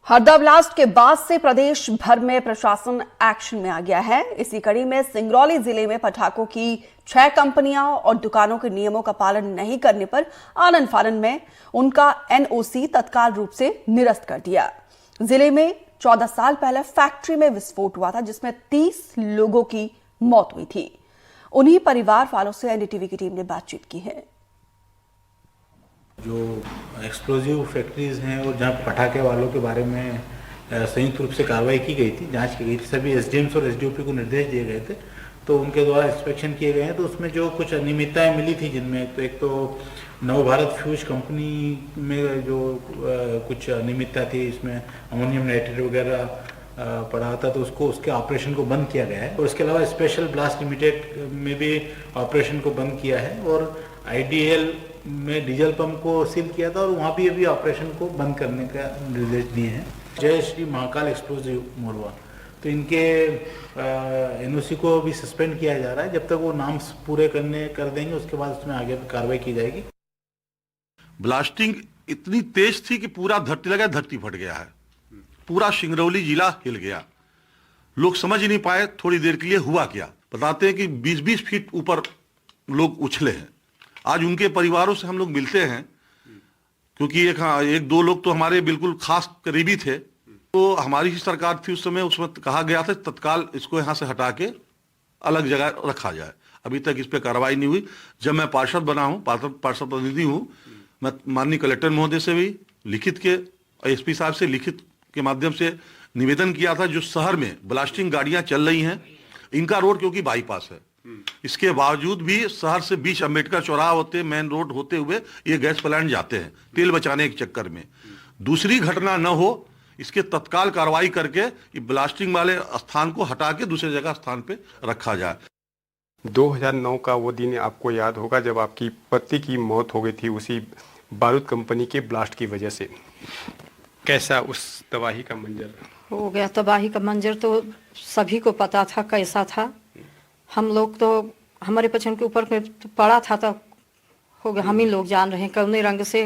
Harda blast के बाद से प्रदेश भर में प्रशासन एक्शन में आ गया है। इसी कड़ी में सिंगरौली जिले में पटाखों की 6 कंपनियां और दुकानों के नियमों का पालन नहीं करने पर आनन फानन में उनका एनओसी तत्काल रूप से निरस्त कर दिया। जिले में 14 साल पहले फैक्ट्री में विस्फोट हुआ था, जिसमें 30 लोगों की मौत हुई थी। उन्हीं परिवार वालों से एनडीटीवी की टीम ने बातचीत की है। जो एक्सप्लोजिव फैक्ट्रीज हैं और जहाँ पटाखे वालों के बारे में संयुक्त रूप से कार्रवाई की गई थी, जांच की गई थी, सभी एसडीएम्स और एसडीओपी को निर्देश दिए गए थे, तो उनके द्वारा इंस्पेक्शन किए गए हैं। तो उसमें जो कुछ अनियमितताएं मिली थी, जिनमें तो एक तो नवभारत फ्यूज कंपनी में जो कुछ अनियमितता थी, इसमें अमोनियम नाइट्रेट वगैरह पड़ा था, तो उसके ऑपरेशन को बंद किया गया है। और इसके अलावा स्पेशल ब्लास्ट लिमिटेड में भी ऑपरेशन को बंद किया है और आईडीएल में डीजल पंप को सील किया था और वहाँ भी अभी ऑपरेशन को बंद करने का निर्देश दिए हैं। जय श्री महाकाल एक्सप्लोजिव मोरवा, तो इनके एनओसी को भी सस्पेंड किया जा रहा है। जब तक वो नाम पूरे कर देंगे, उसके बाद उसमें आगे कार्रवाई की जाएगी। ब्लास्टिंग इतनी तेज थी कि पूरा धरती फट गया है, पूरा सिंगरौली जिला हिल गया। लोग समझ ही नहीं पाए थोड़ी देर के लिए हुआ क्या। बताते हैं कि 20-20 फीट ऊपर लोग उछले हैं। आज उनके परिवारों से हम लोग मिलते हैं, क्योंकि एक दो लोग तो हमारे बिल्कुल खास करीबी थे। तो हमारी ही सरकार थी उस समय, उसमें कहा गया था तत्काल इसको यहाँ से हटा के अलग जगह रखा जाए। अभी तक इस पर कार्रवाई नहीं हुई। जब मैं पार्षद बना हूँ, पार्षद प्रतिनिधि हूँ, मैं माननीय कलेक्टर महोदय से भी लिखित के, एसपी साहब से लिखित के माध्यम से निवेदन किया था, जो शहर में ब्लास्टिंग गाड़ियां चल रही हैं, इनका रोड क्योंकि बाईपास है, इसके बावजूद भी शहर से बीच अम्बेडकर चौराहा होते मेन रोड होते हुए ये गैस प्लांट जाते हैं तेल बचाने के चक्कर में। दूसरी घटना न हो, इसके तत्काल कार्रवाई करके ये ब्लास्टिंग वाले स्थान को हटा के दूसरे जगह स्थान पे रखा जाए। 2009 का वो दिन आपको याद होगा जब आपकी पति की मौत हो गई थी उसी बारूद कंपनी के ब्लास्ट की वजह से। कैसा उस तबाही का मंजर हो गया? तबाही का मंजर तो सभी को पता था कैसा था। हम लोग तो हमारे पछन के ऊपर तो पड़ा था, तो हो गया। हम ही लोग जान रहे हैं कौने रंग से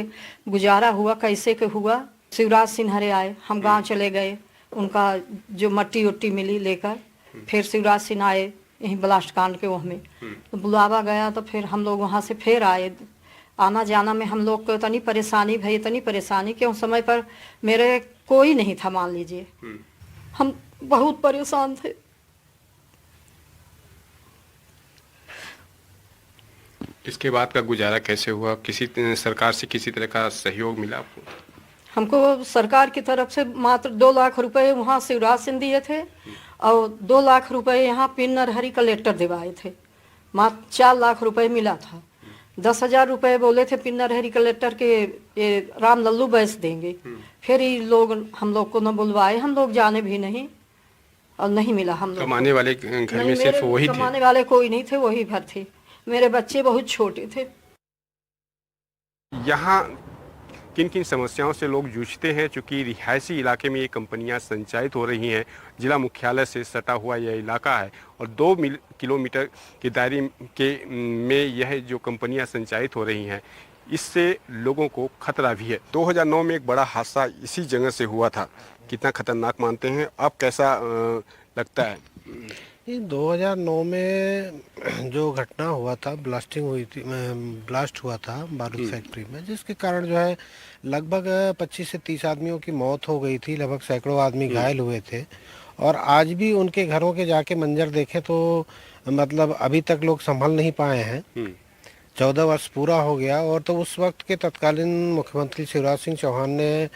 गुजारा हुआ, कैसे के हुआ। शिवराज सिन्हा आए, हम गांव चले गए, उनका जो मट्टी उट्टी मिली लेकर, फिर शिवराज सिन्हा आए यहीं ब्लास्ट कांड के वहाँ में, तो बुलावा गया, तो फिर हम लोग वहाँ से फिर आए। आना जाना में हम लोग को इतनी परेशानी भई, इतनी परेशानी कि उस समय पर मेरे कोई नहीं था, मान लीजिए हम बहुत परेशान थे। इसके बाद का गुजारा कैसे हुआ? किसी सरकार से किसी तरह का सहयोग मिला आपको? हमको सरकार की तरफ से मात्र 2 लाख रुपए वहाँ शिवराज सिंह दिए थे और 2 लाख रुपए यहाँ पिन नरहरी कलेक्टर दिवाए थे। मात्र 4 लाख रुपए मिला था। 10,000 रुपए बोले थे पिन नरहरी कलेक्टर के ये राम लल्लू बैस देंगे। फिर ये लोग हम लोग को न बुलवाए, हम लोग जाने भी नहीं और नहीं मिला। हम लोग कमाने वाले घर में सिर्फ वही थे? कमाने वाले कोई नहीं थे, वही भर थे। मेरे बच्चे बहुत छोटे थे। यहाँ किन किन समस्याओं से लोग जूझते हैं? चूँकि रिहायशी इलाके में ये कंपनियां संचालित हो रही हैं, जिला मुख्यालय से सटा हुआ यह इलाका है और 2 किलोमीटर के दायरे में यह जो कंपनियां संचालित हो रही हैं, इससे लोगों को खतरा भी है। 2009 में एक बड़ा हादसा इसी जगह से हुआ था, कितना खतरनाक मानते हैं आप? कैसा लगता है? 2009 में जो घटना हुआ था, ब्लास्टिंग हुई थी, ब्लास्ट हुआ था बारूद फैक्ट्री में, जिसके कारण जो है लगभग 25 से 30 आदमियों की मौत हो गई थी, लगभग सैकड़ों आदमी घायल हुए थे। और आज भी उनके घरों के जाके मंजर देखें तो मतलब अभी तक लोग संभल नहीं पाए हैं। 14 वर्ष पूरा हो गया। और तो उस वक्त के तत्कालीन मुख्यमंत्री शिवराज सिंह चौहान ने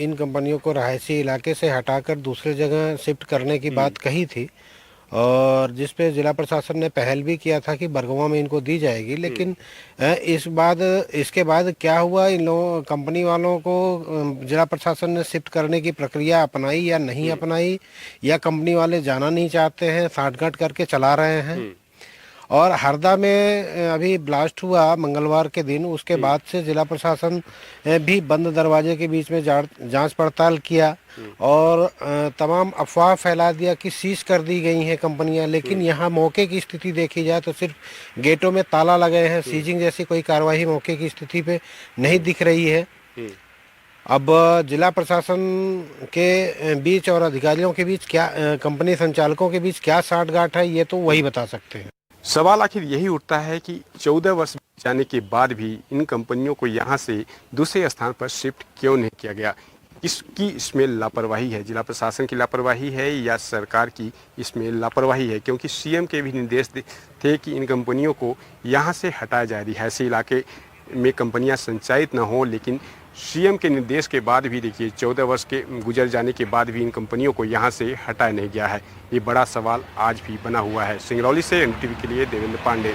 इन कंपनियों को रहायशी इलाके से हटाकर दूसरे जगह शिफ्ट करने की बात कही थी, और जिस पे जिला प्रशासन ने पहल भी किया था कि बरगवा में इनको दी जाएगी। लेकिन इसके बाद क्या हुआ, इन लोगों कंपनी वालों को जिला प्रशासन ने शिफ्ट करने की प्रक्रिया अपनाई या नहीं अपनाई, या कंपनी वाले जाना नहीं चाहते हैं, साठगांठ करके चला रहे हैं। और हरदा में अभी ब्लास्ट हुआ मंगलवार के दिन, उसके बाद से जिला प्रशासन भी बंद दरवाजे के बीच में जांच पड़ताल किया और तमाम अफवाह फैला दिया कि सीज कर दी गई हैं कंपनियां। लेकिन यहाँ मौके की स्थिति देखी जाए तो सिर्फ गेटों में ताला लगे हैं, सीजिंग जैसी कोई कार्रवाई मौके की स्थिति पे नहीं दिख रही है। अब जिला प्रशासन के बीच और अधिकारियों के बीच क्या, कंपनी संचालकों के बीच क्या साठगांठ है, ये तो वही बता सकते हैं। सवाल आखिर यही उठता है कि 14 वर्ष जाने के बाद भी इन कंपनियों को यहाँ से दूसरे स्थान पर शिफ्ट क्यों नहीं किया गया। इसकी इसमें लापरवाही है, जिला प्रशासन की लापरवाही है या सरकार की इसमें लापरवाही है, क्योंकि सीएम के भी निर्देश थे कि इन कंपनियों को यहाँ से हटाया जाए, रिहायशी इलाके में कंपनियां संचालित न हो। लेकिन सीएम के निर्देश के बाद भी देखिए 14 वर्ष के गुजर जाने के बाद भी इन कंपनियों को यहाँ से हटाया नहीं गया है। ये बड़ा सवाल आज भी बना हुआ है। सिंगरौली से एनडीटीवी के लिए देवेंद्र पांडे।